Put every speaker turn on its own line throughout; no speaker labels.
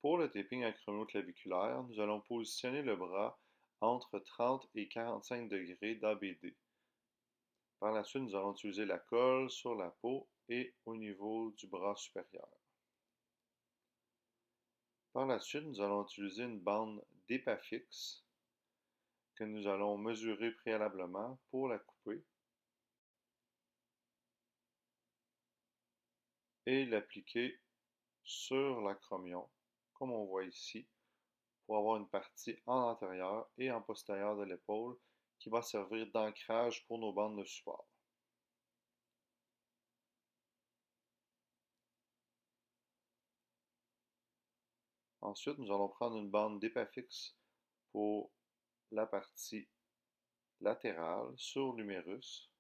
Pour le taping acromioclaviculaire, nous allons positionner le bras entre 30 et 45 degrés d'ABD. Par la suite, nous allons utiliser la colle sur la peau et au niveau du bras supérieur. Par la suite, nous allons utiliser une bande d'Epafix que nous allons mesurer préalablement pour la couper et l'appliquer sur l'acromion, comme on voit ici, pour avoir une partie en antérieur et en postérieur de l'épaule qui va servir d'ancrage pour nos bandes de support. Ensuite, nous allons prendre une bande d'Epafix pour la partie latérale sur l'humérus.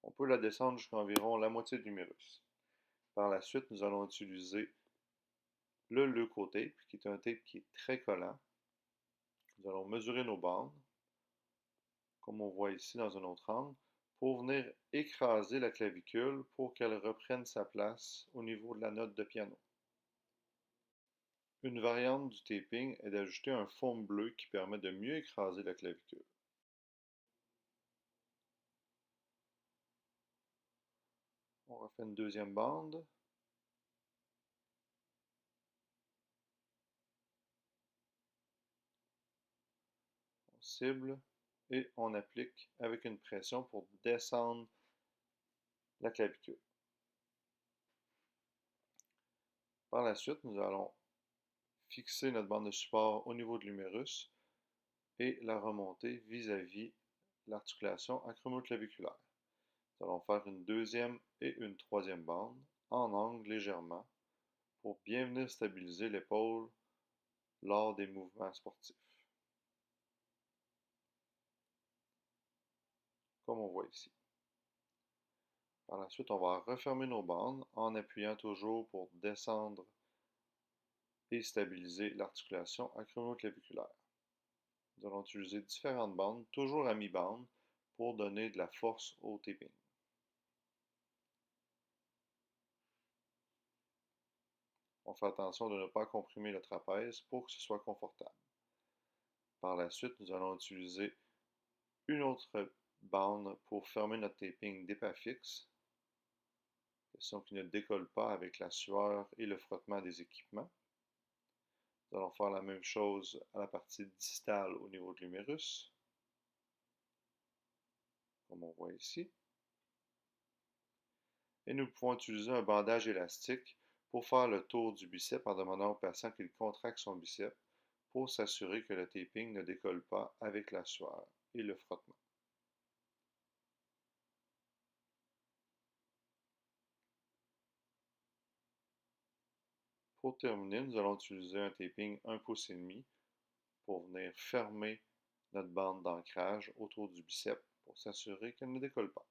On peut la descendre jusqu'à environ la moitié de l'humérus. Par la suite, nous allons utiliser le leucotape, qui est un tape qui est très collant. Nous allons mesurer nos bandes, comme on voit ici dans un autre angle, pour venir écraser la clavicule pour qu'elle reprenne sa place au niveau de la note de piano. Une variante du taping est d'ajouter un foam bleu qui permet de mieux écraser la clavicule. On refait une deuxième bande. On cible et on applique avec une pression pour descendre la clavicule. Par la suite, nous allons fixer notre bande de support au niveau de l'humérus et la remonter vis-à-vis l'articulation acromioclaviculaire. Nous allons faire une deuxième et une troisième bande en angle légèrement pour bien venir stabiliser l'épaule lors des mouvements sportifs. Comme on voit ici. Par la suite, on va refermer nos bandes en appuyant toujours pour descendre et stabiliser l'articulation acromioclaviculaire. Nous allons utiliser différentes bandes, toujours à mi-bande, pour donner de la force au taping. On fait attention de ne pas comprimer le trapèze pour que ce soit confortable. Par la suite, nous allons utiliser une autre bande pour fermer notre taping d'Epafix, question qui ne décolle pas avec la sueur et le frottement des équipements. Nous allons faire la même chose à la partie distale au niveau de l'humérus, comme on voit ici. Et nous pouvons utiliser un bandage élastique pour faire le tour du biceps en demandant au patient qu'il contracte son biceps pour s'assurer que le taping ne décolle pas avec la sueur et le frottement. Pour terminer, nous allons utiliser un taping 1,5 pouce pour venir fermer notre bande d'ancrage autour du biceps pour s'assurer qu'elle ne décolle pas.